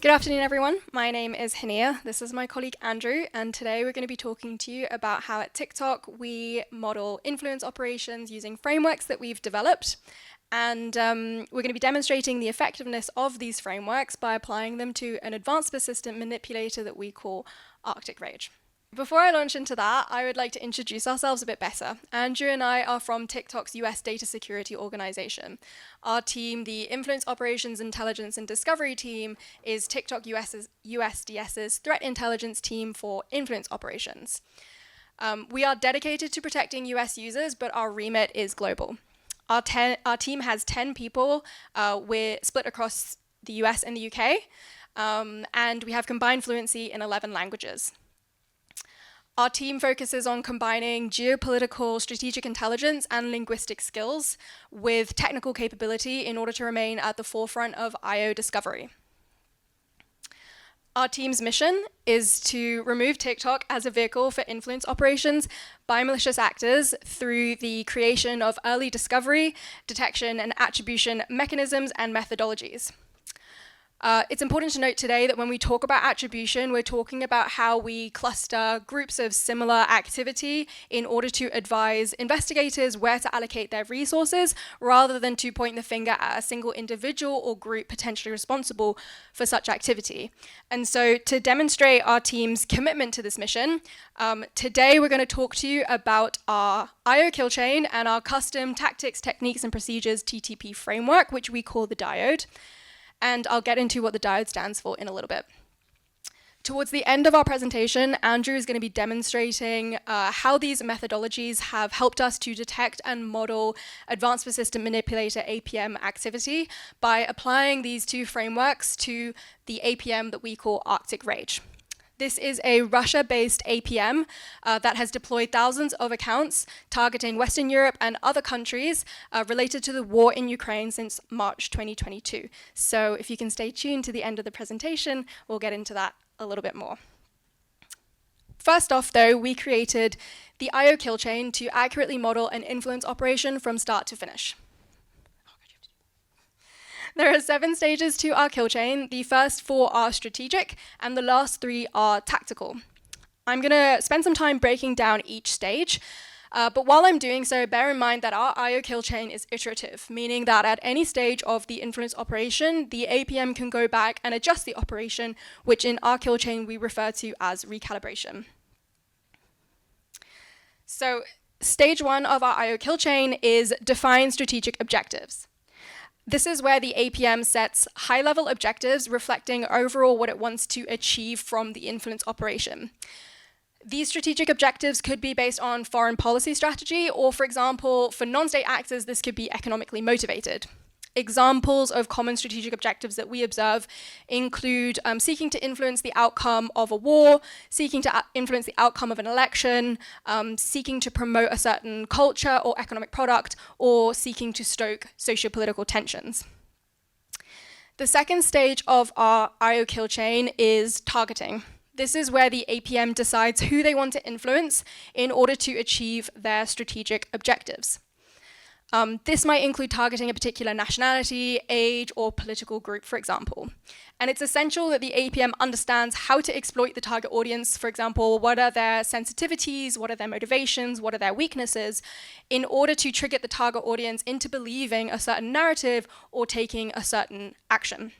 Good afternoon, everyone. My name is Haniyyah. This is my colleague Andrew, and today we're going to be talking to you about how at TikTok we model influence operations using frameworks that we've developed. And we're going to be demonstrating the effectiveness of these frameworks by applying them to an advanced persistent manipulator that we call Arctic Rage. Before I launch into that, I would like to introduce ourselves a bit better. Andrew and I are from TikTok's US Data Security Organization. Our team, the Influence Operations Intelligence and Discovery team, is TikTok USDS's threat intelligence team for influence operations. We are dedicated to protecting US users, but our remit is global. Our team has 10 people. We're split across the US and the UK, and we have combined fluency in 11 languages. Our team focuses on combining geopolitical, strategic intelligence, and linguistic skills with technical capability in order to remain at the forefront of I/O discovery. Our team's mission is to remove TikTok as a vehicle for influence operations by malicious actors through the creation of early discovery, detection, and attribution mechanisms and methodologies. It's important to note today that when we talk about attribution, we're talking about how we cluster groups of similar activity in order to advise investigators where to allocate their resources, rather than to point the finger at a single individual or group potentially responsible for such activity. And so to demonstrate our team's commitment to this mission, today we're going to talk to you about our I/O kill chain and our custom tactics, techniques, and procedures TTP framework, which we call the diode. And I'll get into what the diode stands for in a little bit. Towards the end of our presentation, Andrew is going to be demonstrating how these methodologies have helped us to detect and model advanced persistent manipulator APM activity by applying these two frameworks to the APM that we call Arctic Rage. This is a Russia-based APM that has deployed thousands of accounts targeting Western Europe and other countries related to the war in Ukraine since March 2022. So if you can stay tuned to the end of the presentation, we'll get into that a little bit more. First off, though, we created the I/O kill chain to accurately model an influence operation from start to finish. There are 7 stages to our kill chain. The first 4 are strategic, and the last 3 are tactical. I'm going to spend some time breaking down each stage, but while I'm doing so, bear in mind that our I/O kill chain is iterative, meaning that at any stage of the influence operation, the APM can go back and adjust the operation, which in our kill chain we refer to as recalibration. So stage 1 of our I/O kill chain is define strategic objectives. This is where the APM sets high-level objectives reflecting overall what it wants to achieve from the influence operation. These strategic objectives could be based on foreign policy strategy, or for example, for non-state actors, this could be economically motivated. Examples of common strategic objectives that we observe include seeking to influence the outcome of a war, seeking to influence the outcome of an election, seeking to promote a certain culture or economic product, or seeking to stoke socio-political tensions. The second stage of our I/O kill chain is targeting. This is where the APM decides who they want to influence in order to achieve their strategic objectives. This might include targeting a particular nationality, age, or political group, for example. And it's essential that the APM understands how to exploit the target audience. For example, what are their sensitivities, what are their motivations, what are their weaknesses, in order to trigger the target audience into believing a certain narrative or taking a certain action.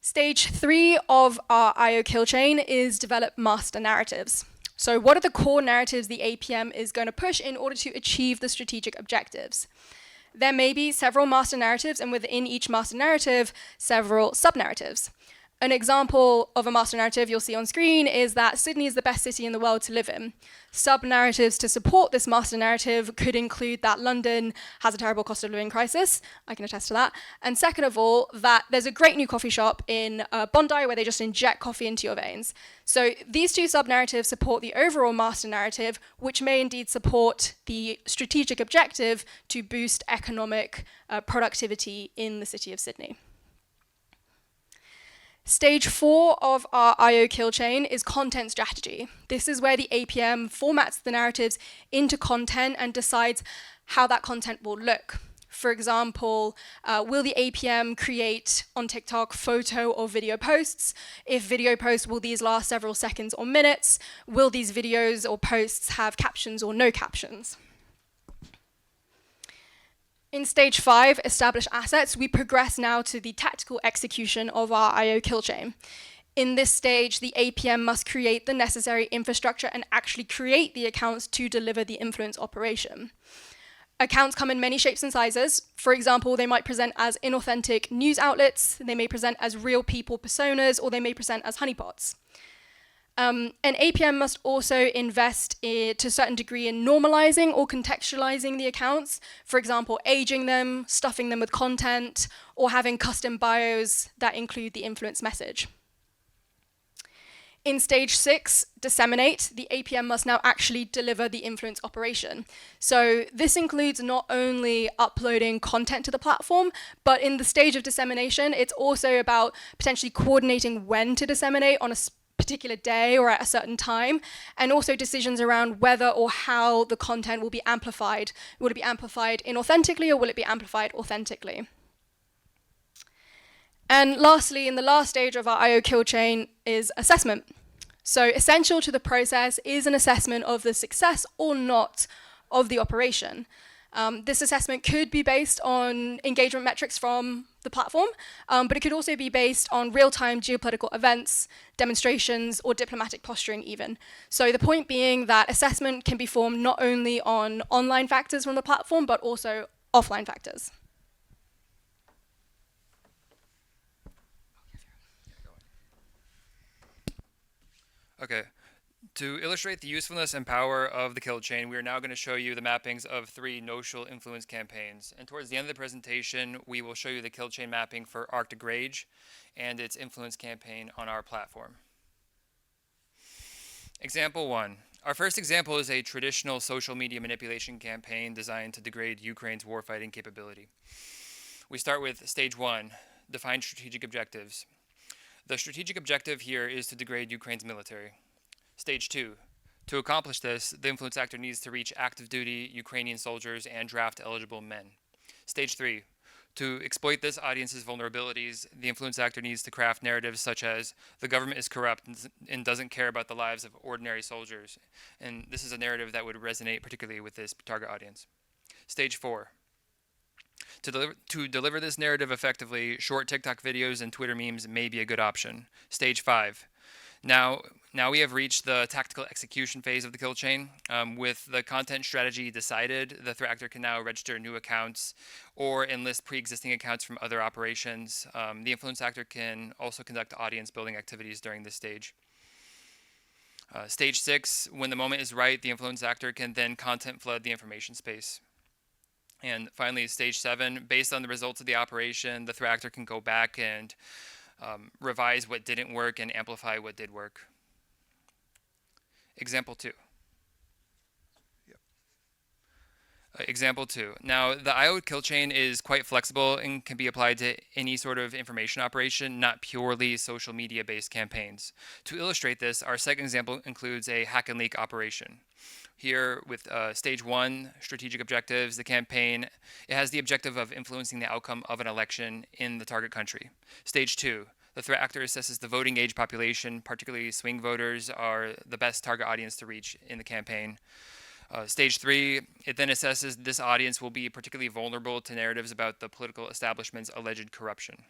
Stage 3 of our I/O kill chain is develop master narratives. So what are the core narratives the APM is going to push in order to achieve the strategic objectives? There may be several master narratives, and within each master narrative, several sub-narratives. An example of a master narrative you'll see on screen is that Sydney is the best city in the world to live in. Sub-narratives to support this master narrative could include that London has a terrible cost of living crisis. I can attest to that. And second of all, that there's a great new coffee shop in Bondi where they just inject coffee into your veins. So these 2 sub-narratives support the overall master narrative, which may indeed support the strategic objective to boost economic productivity in the city of Sydney. Stage 4 of our I/O kill chain is content strategy. This is where the APM formats the narratives into content and decides how that content will look. For example, will the APM create on TikTok photo or video posts? If video posts, will these last several seconds or minutes? Will these videos or posts have captions or no captions? In stage 5, establish assets, we progress now to the tactical execution of our IO kill chain. In this stage, the APM must create the necessary infrastructure and actually create the accounts to deliver the influence operation. Accounts come in many shapes and sizes. For example, they might present as inauthentic news outlets, they may present as real people personas, or they may present as honeypots. An APM must also invest to a certain degree in normalizing or contextualizing the accounts. For example, aging them, stuffing them with content, or having custom bios that include the influence message. In stage 6, disseminate, the APM must now actually deliver the influence operation. So this includes not only uploading content to the platform, but in the stage of dissemination, it's also about potentially coordinating when to disseminate on a particular day or at a certain time, and also decisions around whether or how the content will be amplified. Will it be amplified inauthentically or will it be amplified authentically? And lastly, in the last stage of our IO kill chain is assessment. So essential to the process is an assessment of the success or not of the operation. This assessment could be based on engagement metrics from the platform, but it could also be based on real-time geopolitical events, demonstrations, or diplomatic posturing even. So the point being that assessment can be formed not only on online factors from the platform, but also offline factors. Okay. To illustrate the usefulness and power of the kill chain, we are now going to show you the mappings of 3 notional influence campaigns. And towards the end of the presentation, we will show you the kill chain mapping for Arctic Rage and its influence campaign on our platform. Example 1. Our first example is a traditional social media manipulation campaign designed to degrade Ukraine's warfighting capability. We start with stage 1, define strategic objectives. The strategic objective here is to degrade Ukraine's military. Stage 2. To accomplish this, the influence actor needs to reach active duty Ukrainian soldiers and draft eligible men. Stage 3. To exploit this audience's vulnerabilities, the influence actor needs to craft narratives such as the government is corrupt and doesn't care about the lives of ordinary soldiers. And this is a narrative that would resonate particularly with this target audience. Stage 4. To deliver this narrative effectively, short TikTok videos and Twitter memes may be a good option. Stage 5. Now we have reached the tactical execution phase of the kill chain. With the content strategy decided, the threat actor can now register new accounts or enlist pre-existing accounts from other operations. The influence actor can also conduct audience building activities during this stage. Stage 6, when the moment is right, the influence actor can then content flood the information space. And finally, stage 7, based on the results of the operation, the threat actor can go back and revise what didn't work and amplify what did work. Example 2. Example 2. Now, the IO kill chain is quite flexible and can be applied to any sort of information operation, not purely social media-based campaigns. To illustrate this, our second example includes a hack and leak operation. Here, with stage 1, strategic objectives, the campaign, it has the objective of influencing the outcome of an election in the target country. Stage 2, the threat actor assesses the voting age population, particularly swing voters are the best target audience to reach in the campaign. Stage 3, it then assesses this audience will be particularly vulnerable to narratives about the political establishment's alleged corruption.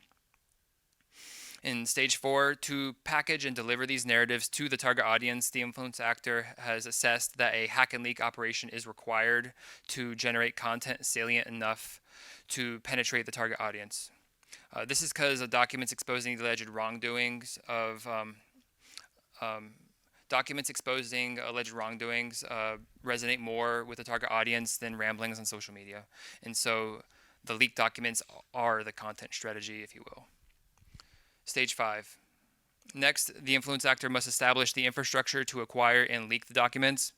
In stage 4, to package and deliver these narratives to the target audience, the influence actor has assessed that a hack and leak operation is required to generate content salient enough to penetrate the target audience. This is because of documents exposing the alleged wrongdoings resonate more with the target audience than ramblings on social media. And so the leaked documents are the content strategy, if you will. Stage 5. Next, the influence actor must establish the infrastructure to acquire and leak the documents.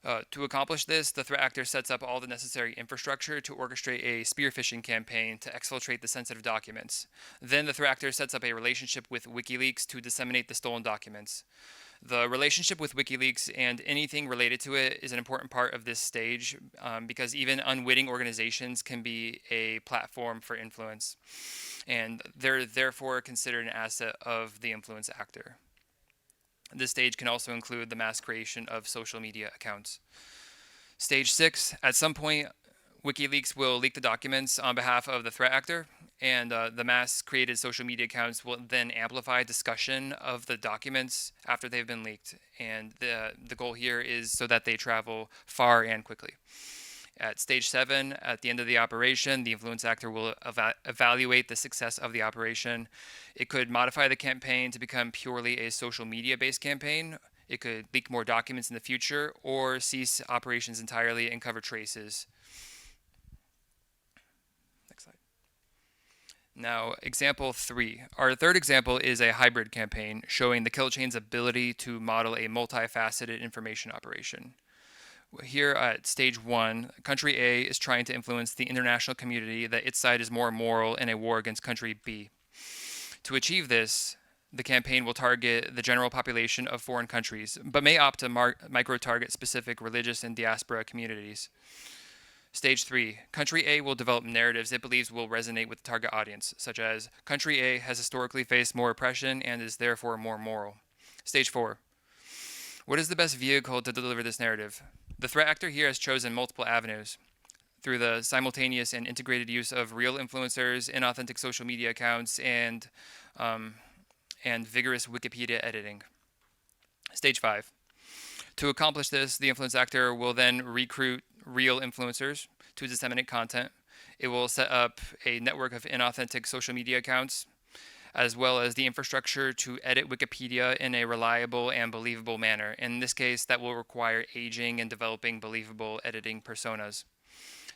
To accomplish this, the threat actor sets up all the necessary infrastructure to orchestrate a spear phishing campaign to exfiltrate the sensitive documents. Then the threat actor sets up a relationship with WikiLeaks to disseminate the stolen documents. The relationship with WikiLeaks and anything related to it is an important part of this stage because even unwitting organizations can be a platform for influence, and they're therefore considered an asset of the influence actor. This stage can also include the mass creation of social media accounts. Stage 6, at some point, WikiLeaks will leak the documents on behalf of the threat actor, and the mass created social media accounts will then amplify discussion of the documents after they've been leaked. And the goal here is so that they travel far and quickly. At stage 7, at the end of the operation, the influence actor will evaluate the success of the operation. It could modify the campaign to become purely a social media-based campaign. It could leak more documents in the future or cease operations entirely and cover traces. Next slide. Now, example 3. Our third example is a hybrid campaign showing the kill chain's ability to model a multifaceted information operation. Here at stage 1, country A is trying to influence the international community that its side is more moral in a war against country B. To achieve this, the campaign will target the general population of foreign countries, but may opt to micro-target specific religious and diaspora communities. Stage 3, country A will develop narratives it believes will resonate with the target audience, such as, country A has historically faced more oppression and is therefore more moral. Stage 4, what is the best vehicle to deliver this narrative? The threat actor here has chosen multiple avenues through the simultaneous and integrated use of real influencers, inauthentic social media accounts, and vigorous Wikipedia editing. Stage 5. To accomplish this, the influence actor will then recruit real influencers to disseminate content. It will set up a network of inauthentic social media accounts, as well as the infrastructure to edit Wikipedia in a reliable and believable manner. In this case, that will require aging and developing believable editing personas.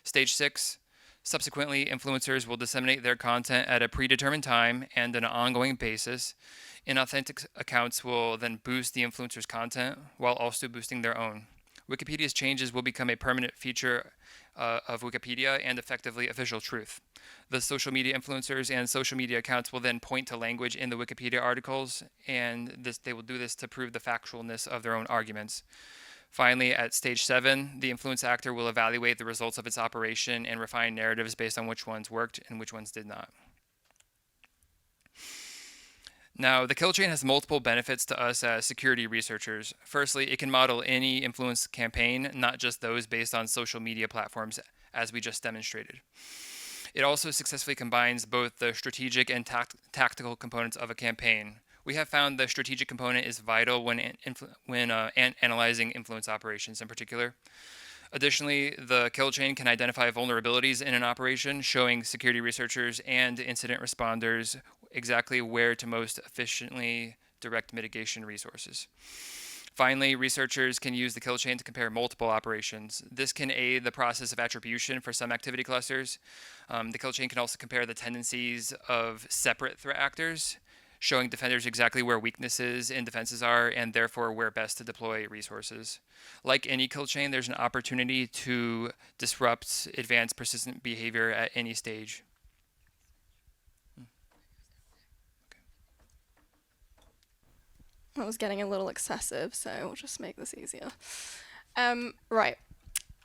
Stage 6, subsequently, influencers will disseminate their content at a predetermined time and on an ongoing basis. Inauthentic accounts will then boost the influencer's content while also boosting their own. Wikipedia's changes will become a permanent feature of Wikipedia and effectively official truth. The social media influencers and social media accounts will then point to language in the Wikipedia articles, and they will do this to prove the factualness of their own arguments. Finally, at stage 7, the influence actor will evaluate the results of its operation and refine narratives based on which ones worked and which ones did not. Now, the kill chain has multiple benefits to us as security researchers. Firstly, it can model any influence campaign, not just those based on social media platforms, as we just demonstrated. It also successfully combines both the strategic and tactical components of a campaign. We have found the strategic component is vital when analyzing influence operations in particular. Additionally, the kill chain can identify vulnerabilities in an operation, showing security researchers and incident responders exactly where to most efficiently direct mitigation resources. Finally, researchers can use the kill chain to compare multiple operations. This can aid the process of attribution for some activity clusters. The kill chain can also compare the tendencies of separate threat actors, showing defenders exactly where weaknesses in defenses are and therefore where best to deploy resources. Like any kill chain, there's an opportunity to disrupt advanced persistent behavior at any stage. That was getting a little excessive, so we'll just make this easier. Right.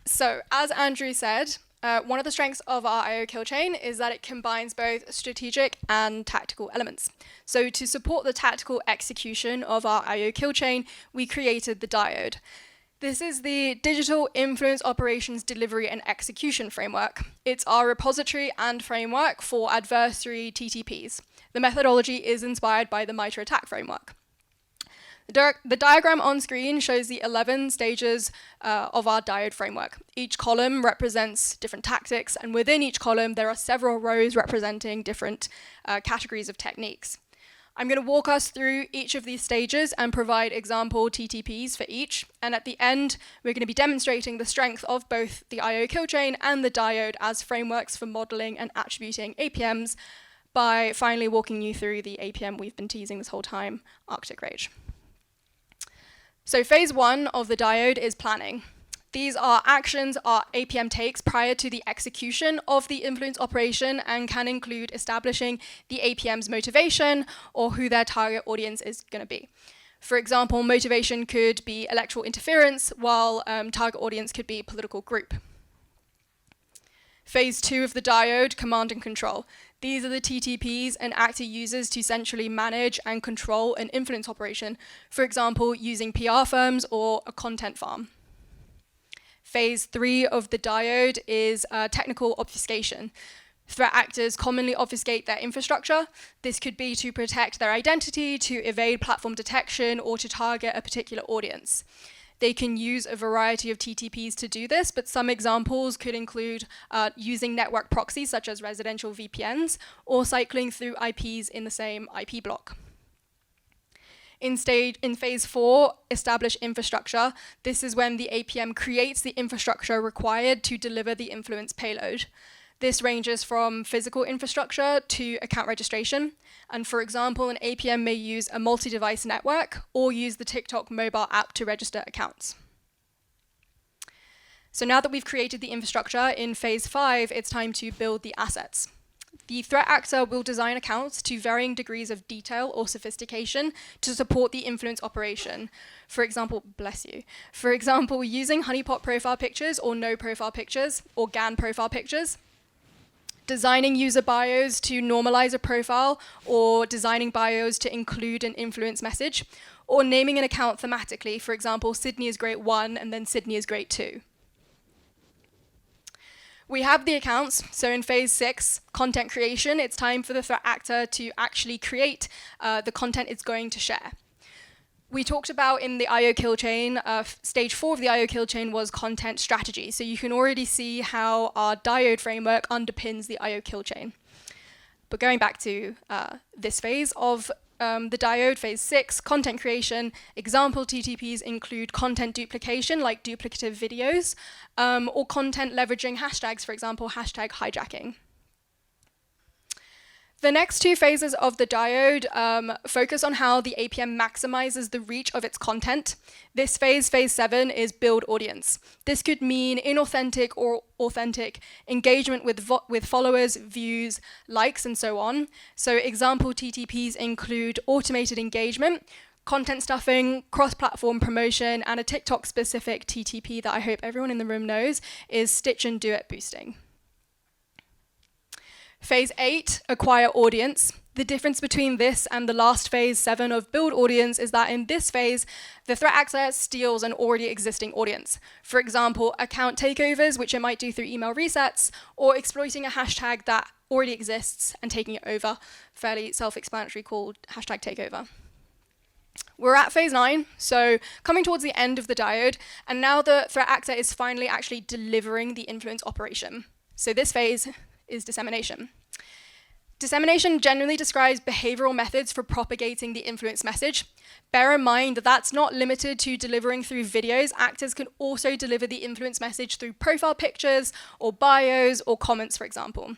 So, as Andrew said, one of the strengths of our IO kill chain is that it combines both strategic and tactical elements. So, to support the tactical execution of our IO kill chain, we created the diode. This is the Digital Influence Operations Delivery and Execution Framework. It's our repository and framework for adversary TTPs. The methodology is inspired by the MITRE ATT&CK framework. The diagram on screen shows the 11 stages of our diode framework. Each column represents different tactics, and within each column there are several rows representing different categories of techniques. I'm going to walk us through each of these stages and provide example TTPs for each, and at the end we're going to be demonstrating the strength of both the IO kill chain and the diode as frameworks for modeling and attributing APMs by finally walking you through the APM we've been teasing this whole time, Arctic Rage. So phase 1 of the diode is planning. These are actions our APM takes prior to the execution of the influence operation and can include establishing the APM's motivation or who their target audience is going to be. For example, motivation could be electoral interference, while target audience could be political group. Phase 2 of the diode, command and control. These are the TTPs an actor uses to centrally manage and control an influence operation, for example, using PR firms or a content farm. Phase 3 of the diode is technical obfuscation. Threat actors commonly obfuscate their infrastructure. This could be to protect their identity, to evade platform detection, or to target a particular audience. They can use a variety of TTPs to do this, but some examples could include using network proxies such as residential VPNs, or cycling through IPs in the same IP block. In phase 4, establish infrastructure. This is when the APM creates the infrastructure required to deliver the influence payload. This ranges from physical infrastructure to account registration. And for example, an APM may use a multi-device network or use the TikTok mobile app to register accounts. So now that we've created the infrastructure, in phase 5, it's time to build the assets. The threat actor will design accounts to varying degrees of detail or sophistication to support the influence operation. For example, bless you. For example, using honeypot profile pictures or no profile pictures or GAN profile pictures. Designing user bios to normalize a profile, or designing bios to include an influence message, or naming an account thematically, for example, Sydney is great 1 and then Sydney is great 2. We have the accounts, so in phase 6, content creation, it's time for the threat actor to actually create the content it's going to share. We talked about in the IO kill chain, stage 4 of the IO kill chain was content strategy. So you can already see how our diode framework underpins the IO kill chain. But going back to this phase of the diode, phase 6, content creation, example TTPs include content duplication, like duplicative videos, or content leveraging hashtags, for example, hashtag hijacking. The next 2 phases of the diode focus on how the APM maximizes the reach of its content. This phase, phase 7, is build audience. This could mean inauthentic or authentic engagement with followers, views, likes, and so on. So example TTPs include automated engagement, content stuffing, cross-platform promotion, and a TikTok-specific TTP that I hope everyone in the room knows is stitch and duet boosting. Phase 8, acquire audience. The difference between this and the last phase 7 of build audience is that in this phase, the threat actor steals an already existing audience. For example, account takeovers, which it might do through email resets, or exploiting a hashtag that already exists and taking it over, fairly self-explanatory, called hashtag takeover. We're at phase 9, so coming towards the end of the diode, and now the threat actor is finally actually delivering the influence operation. So this phase is dissemination. Dissemination generally describes behavioral methods for propagating the influence message. Bear in mind that that's not limited to delivering through videos. Actors can also deliver the influence message through profile pictures or bios or comments, for example.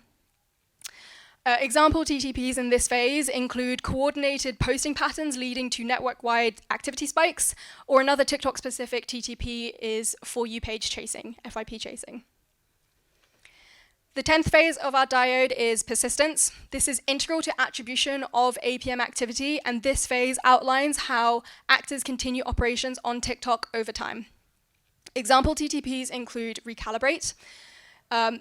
Example TTPs in this phase include coordinated posting patterns leading to network-wide activity spikes, or another TikTok-specific TTP is For You page chasing, FYP chasing. The 10th phase of our diode is persistence. This is integral to attribution of APM activity, and this phase outlines how actors continue operations on TikTok over time. Example TTPs include recalibrate.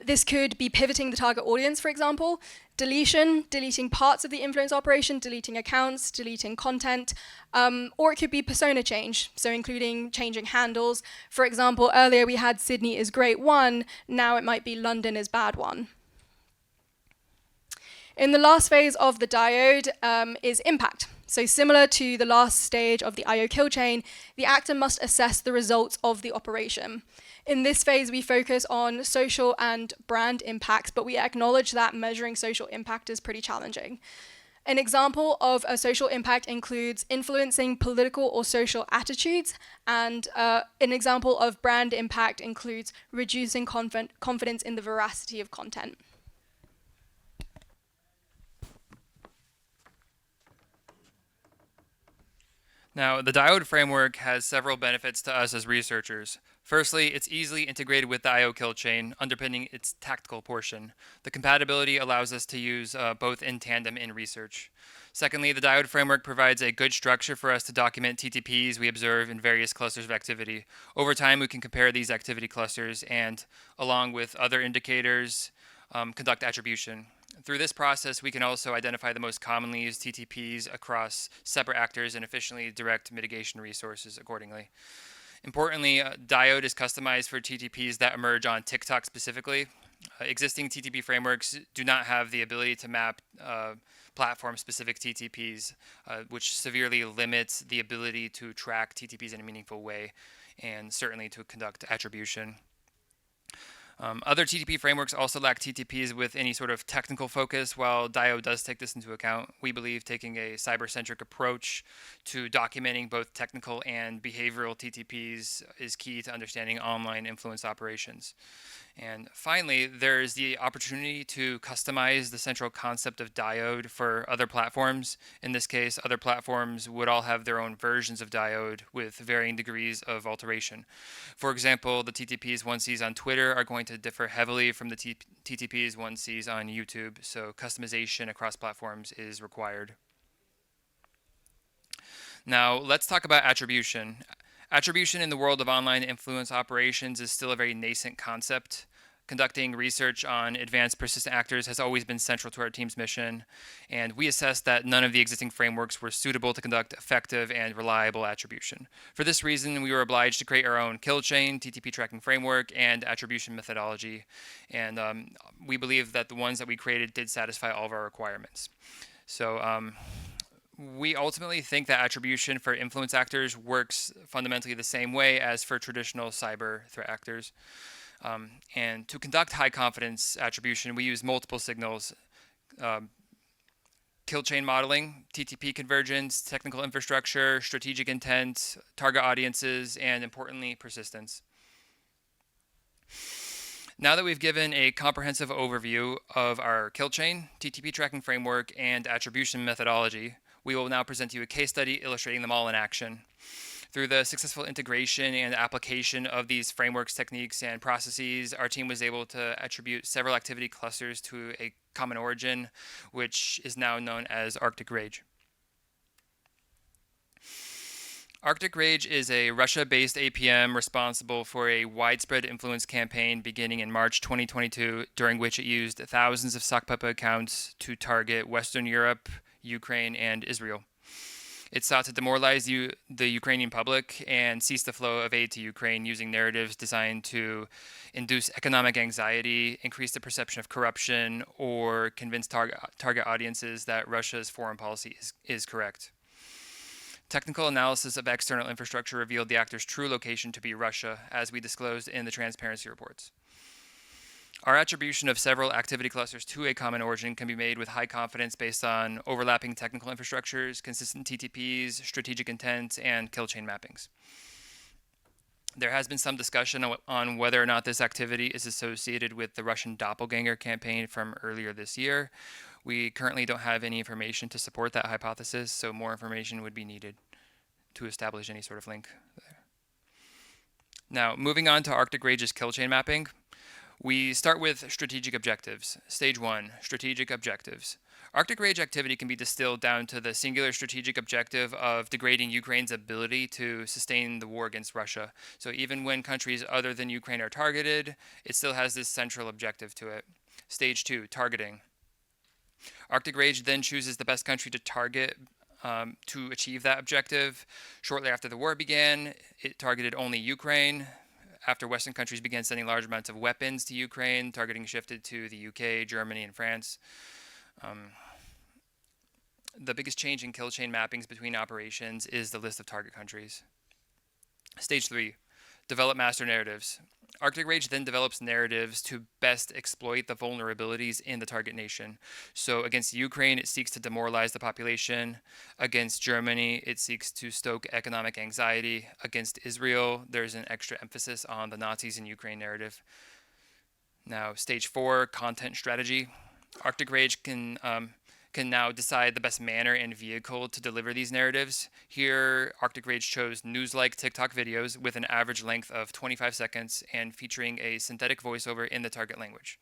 This could be pivoting the target audience, for example, deleting parts of the influence operation, deleting accounts, deleting content, or it could be persona change, so including changing handles. For example, earlier we had Sydney is great 1, now it might be London is bad 1. In the last phase of the diode is impact. So similar to the last stage of the IO kill chain, the actor must assess the results of the operation. In this phase, we focus on social and brand impacts, but we acknowledge that measuring social impact is pretty challenging. An example of a social impact includes influencing political or social attitudes, and an example of brand impact includes reducing confidence in the veracity of content. Now, the diode framework has several benefits to us as researchers. Firstly, it's easily integrated with the IO kill chain, underpinning its tactical portion. The compatibility allows us to use both in tandem in research. Secondly, the diode framework provides a good structure for us to document TTPs we observe in various clusters of activity. Over time, we can compare these activity clusters and, along with other indicators, conduct attribution. Through this process, we can also identify the most commonly used TTPs across separate actors and efficiently direct mitigation resources accordingly. Importantly, Diode is customized for TTPs that emerge on TikTok specifically. Existing TTP frameworks do not have the ability to map platform-specific TTPs, which severely limits the ability to track TTPs in a meaningful way and certainly to conduct attribution. Other TTP frameworks also lack TTPs with any sort of technical focus. While Diode does take this into account, we believe taking a cyber-centric approach to documenting both technical and behavioral TTPs is key to understanding online influence operations. And finally, there's the opportunity to customize the central concept of Diode for other platforms. In this case, other platforms would all have their own versions of Diode with varying degrees of alteration. For example, the TTPs one sees on Twitter are going to differ heavily from the TTPs one sees on YouTube, so customization across platforms is required. Now, let's talk about attribution. Attribution in the world of online influence operations is still a very nascent concept. Conducting research on advanced persistent actors has always been central to our team's mission, and we assessed that none of the existing frameworks were suitable to conduct effective and reliable attribution. For this reason, we were obliged to create our own kill chain, TTP tracking framework, and attribution methodology, and we believe that the ones that we created did satisfy all of our requirements. So we ultimately think that attribution for influence actors works fundamentally the same way as for traditional cyber threat actors. And to conduct high confidence attribution, we use multiple signals: kill chain modeling, TTP convergence, technical infrastructure, strategic intent, target audiences, and importantly, persistence. Now that we've given a comprehensive overview of our kill chain, TTP tracking framework, and attribution methodology, we will now present to you a case study illustrating them all in action. Through the successful integration and application of these frameworks, techniques, and processes, our team was able to attribute several activity clusters to a common origin, which is now known as Arctic Rage. Arctic Rage is a Russia-based APM responsible for a widespread influence campaign beginning in March 2022, during which it used thousands of sock puppet accounts to target Western Europe, Ukraine, and Israel. It sought to demoralize the Ukrainian public and cease the flow of aid to Ukraine using narratives designed to induce economic anxiety, increase the perception of corruption, or convince target audiences that Russia's foreign policy is correct. Technical analysis of external infrastructure revealed the actor's true location to be Russia, as we disclosed in the transparency reports. Our attribution of several activity clusters to a common origin can be made with high confidence based on overlapping technical infrastructures, consistent TTPs, strategic intent, and kill chain mappings. There has been some discussion on whether or not this activity is associated with the Russian doppelganger campaign from earlier this year. We currently don't have any information to support that hypothesis, so more information would be needed to establish any sort of link there. Now, moving on to Arctic Rage's kill chain mapping. We start with strategic objectives. Stage 1, strategic objectives. Arctic Rage activity can be distilled down to the singular strategic objective of degrading Ukraine's ability to sustain the war against Russia. So even when countries other than Ukraine are targeted, it still has this central objective to it. Stage 2, targeting. Arctic Rage then chooses the best country to target to achieve that objective. Shortly after the war began, it targeted only Ukraine. After Western countries began sending large amounts of weapons to Ukraine, targeting shifted to the UK, Germany, and France. The biggest change in kill chain mappings between operations is the list of target countries. Stage 3, develop master narratives. Arctic Rage then develops narratives to best exploit the vulnerabilities in the target nation. So against Ukraine, it seeks to demoralize the population. Against Germany, it seeks to stoke economic anxiety. Against Israel, there's an extra emphasis on the Nazis in Ukraine narrative. Now, stage 4, content strategy. Arctic Rage can can now decide the best manner and vehicle to deliver these narratives. Here, Arctic Rage chose news-like TikTok videos with an average length of 25 seconds and featuring a synthetic voiceover in the target language.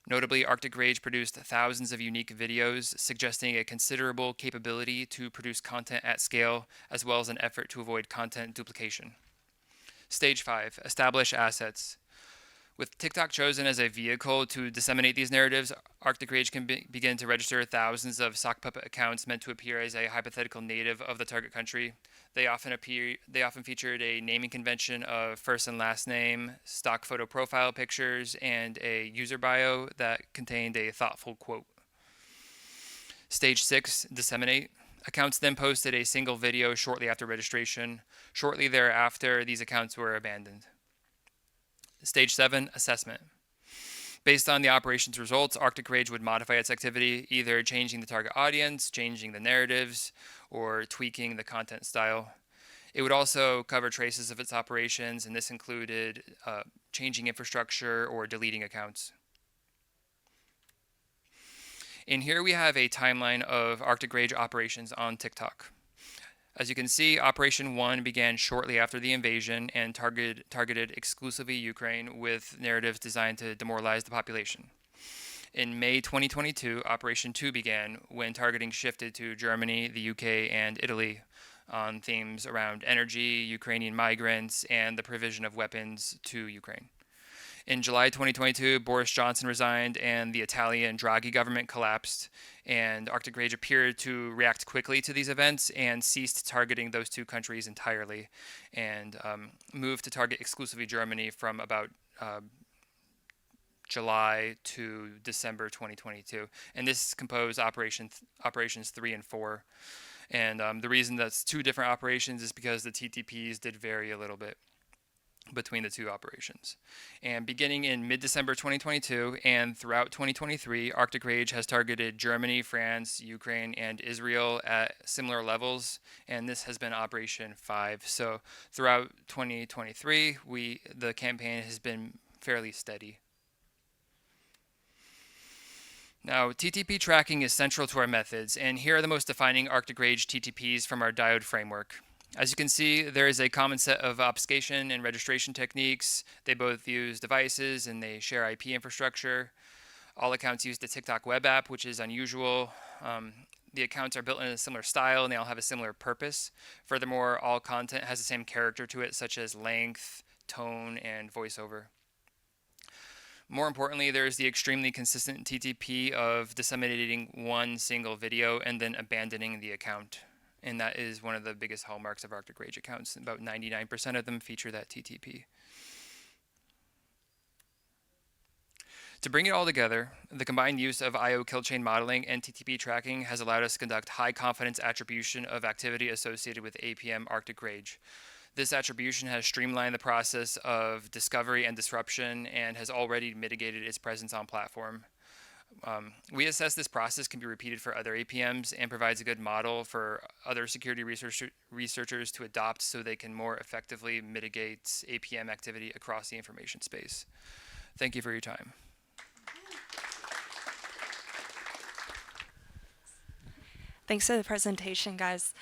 Notably, Arctic Rage produced thousands of unique videos, suggesting a considerable capability to produce content at scale, as well as an effort to avoid content duplication. Stage 5, establish assets. With TikTok chosen as a vehicle to disseminate these narratives, Arctic Rage can begin to register thousands of sock puppet accounts meant to appear as a hypothetical native of the target country. They often featured a naming convention of first and last name, stock photo profile pictures, and a user bio that contained a thoughtful quote. Stage 6, disseminate. Accounts then posted a single video shortly after registration. Shortly thereafter, these accounts were abandoned. Stage 7, assessment. Based on the operation's results, Arctic Rage would modify its activity, either changing the target audience, changing the narratives, or tweaking the content style. It would also cover traces of its operations, and this included changing infrastructure or deleting accounts. And here we have a timeline of Arctic Rage operations on TikTok. As you can see, Operation 1 began shortly after the invasion and targeted exclusively Ukraine with narratives designed to demoralize the population. In May 2022, Operation 2 began when targeting shifted to Germany, the UK, and Italy on themes around energy, Ukrainian migrants, and the provision of weapons to Ukraine. In July 2022, Boris Johnson resigned and the Italian Draghi government collapsed, and Arctic Rage appeared to react quickly to these events and ceased targeting those two countries entirely, and moved to target exclusively Germany from about July to December 2022. And this composed operations 3 and 4. And the reason that's two different operations is because the TTPs did vary a little bit between the two operations. And beginning in mid-December 2022 and throughout 2023, Arctic Rage has targeted Germany, France, Ukraine, and Israel at similar levels, and this has been Operation 5. So throughout 2023, the campaign has been fairly steady. Now, TTP tracking is central to our methods, and here are the most defining Arctic Rage TTPs from our diode framework. As you can see, there is a common set of obfuscation and registration techniques. They both use devices and they share IP infrastructure. All accounts use the TikTok web app, which is unusual. The accounts are built in a similar style and they all have a similar purpose. Furthermore, all content has the same character to it, such as length, tone, and voiceover. More importantly, there's the extremely consistent TTP of disseminating one single video and then abandoning the account. And that is one of the biggest hallmarks of Arctic Rage accounts. About 99% of them feature that TTP. To bring it all together, the combined use of I/O kill chain modeling and TTP tracking has allowed us to conduct high confidence attribution of activity associated with APM Arctic Rage. This attribution has streamlined the process of discovery and disruption and has already mitigated its presence on platform. We assess this process can be repeated for other APMs and provides a good model for other security researchers to adopt so they can more effectively mitigate APM activity across the information space. Thank you for your time. Thanks for the presentation, guys.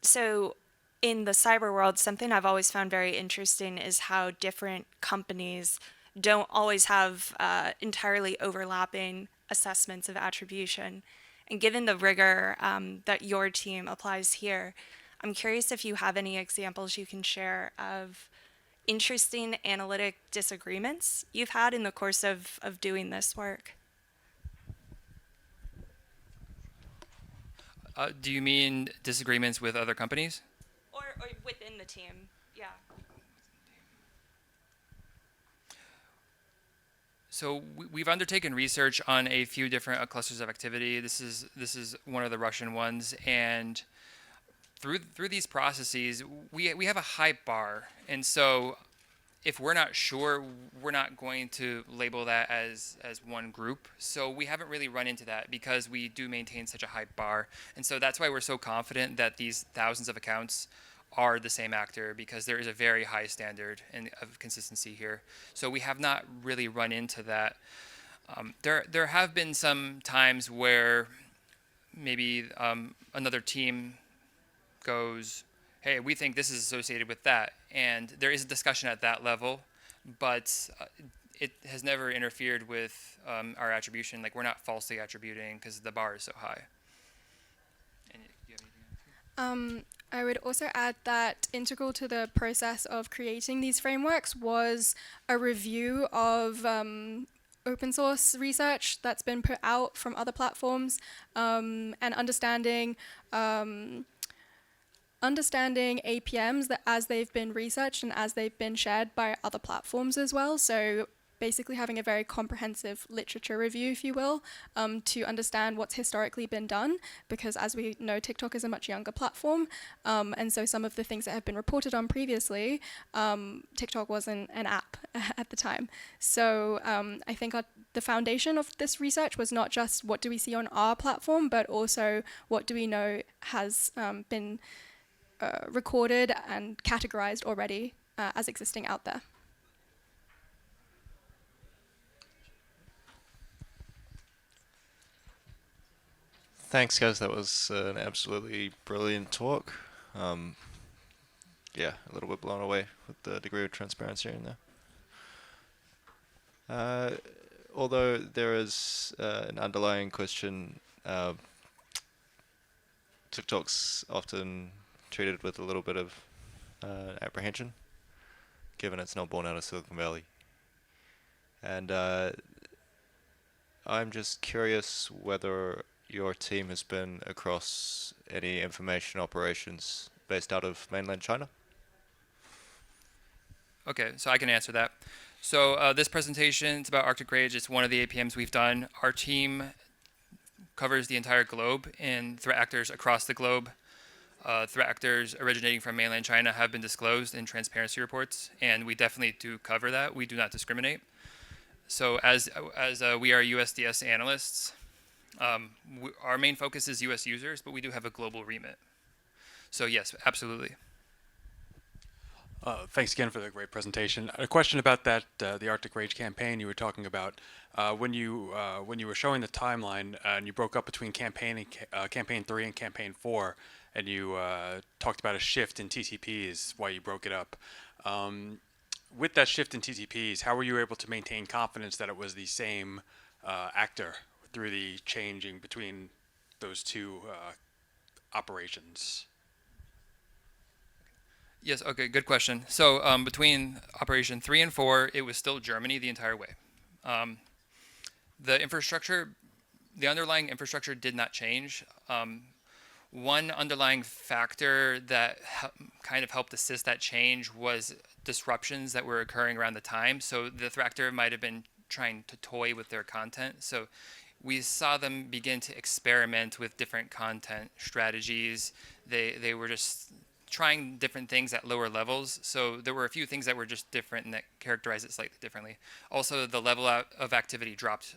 So in the cyber world, something I've always found very interesting is how different companies don't always have entirely overlapping assessments of attribution. And given the rigor that your team applies here, I'm curious if you have any examples you can share of interesting analytic disagreements you've had in the course of doing this work. Do you mean disagreements with other companies? Or within the team, yeah. So we've undertaken research on a few different clusters of activity. This is one of the Russian ones, and through these processes, we have a high bar, and so if we're not sure, we're not going to label that as one group. So we haven't really run into that because we do maintain such a high bar, and so that's why we're so confident that these thousands of accounts are the same actor, because there is a very high standard of consistency here. So we have not really run into that. There have been some times where maybe another team goes, hey, we think this is associated with that, and there is a discussion at that level, but it has never interfered with our attribution. Like, we're not falsely attributing because the bar is so high. And do you have anything else? I would also add that integral to the process of creating these frameworks was a review of open source research that's been put out from other platforms, and understanding APMs that as they've been researched and as they've been shared by other platforms as well. So basically having a very comprehensive literature review, if you will, to understand what's historically been done, because as we know, TikTok is a much younger platform, and so some of the things that have been reported on previously, TikTok wasn't an app at the time. So I think the foundation of this research was not just what do we see on our platform, but also what do we know has been recorded and categorized already as existing out there. Thanks, guys. That was an absolutely brilliant talk. Yeah, a little bit blown away with the degree of transparency in there. Although there is an underlying question, TikTok's often treated with a little bit of apprehension, given it's not born out of Silicon Valley. And I'm just curious whether your team has been across any information operations based out of mainland China? Okay, so I can answer that. So this presentation is about Arctic Rage. It's one of the APMs we've done. Our team covers the entire globe and threat actors across the globe. Threat actors originating from mainland China have been disclosed in transparency reports, and we definitely do cover that. We do not discriminate. So as we are USDS analysts, our main focus is US users, but we do have a global remit. So yes, absolutely. Thanks again for the great presentation. A question about that, the Arctic Rage campaign you were talking about. When you were showing the timeline and you broke up between campaign 3 and campaign 4, and you talked about a shift in TTPs, why you broke it up. With that shift in TTPs, how were you able to maintain confidence that it was the same actor through the changing between those two operations? Yes, okay, good question. So between Operation 3 and 4, it was still Germany the entire way. The underlying infrastructure did not change. One underlying factor that kind of helped assist that change was disruptions that were occurring around the time. So the threat actor might have been trying to toy with their content. So we saw them begin to experiment with different content strategies. They were just trying different things at lower levels. So there were a few things that were just different and that characterized it slightly differently. Also, the level of activity dropped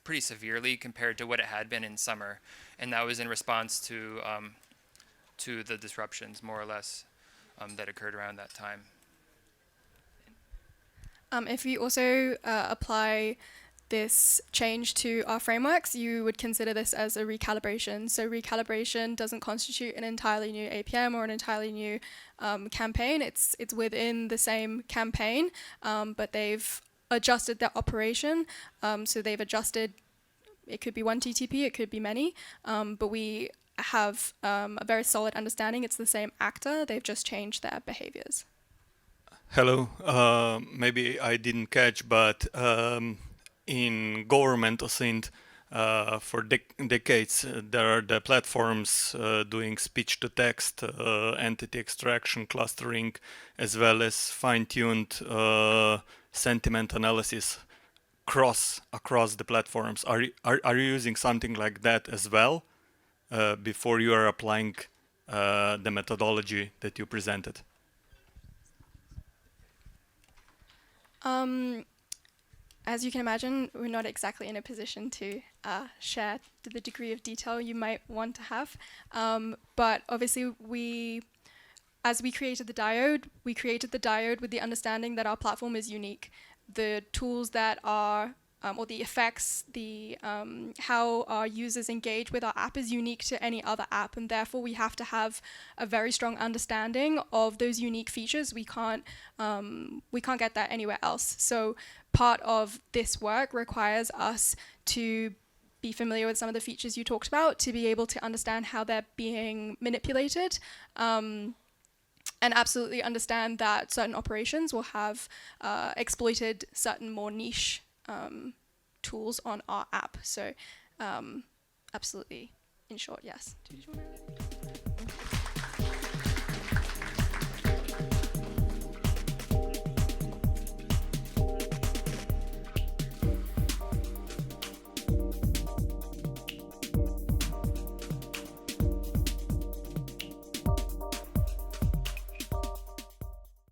pretty severely compared to what it had been in summer. And that was in response to the disruptions, more or less, that occurred around that time. If you also apply this change to our frameworks, you would consider this as a recalibration. So recalibration doesn't constitute an entirely new APM or an entirely new campaign. It's within the same campaign, but they've adjusted their operation. So they've adjusted, it could be one TTP, it could be many, but we have a very solid understanding it's the same actor, they've just changed their behaviors. Hello, maybe I didn't catch, but in government OSINT, for decades, there are the platforms doing speech-to-text, entity extraction, clustering, as well as fine-tuned sentiment analysis across the platforms. Are you using something like that as well before you are applying the methodology that you presented? As you can imagine, we're not exactly in a position to share the degree of detail you might want to have. But obviously, as we created the diode with the understanding that our platform is unique. The tools that are or the effects, how our users engage with our app is unique to any other app, and therefore we have to have a very strong understanding of those unique features. We can't get that anywhere else. So part of this work requires us to be familiar with some of the features you talked about, to be able to understand how they're being manipulated, and absolutely understand that certain operations will have exploited certain more niche tools on our app. So absolutely, in short, yes. Did you want to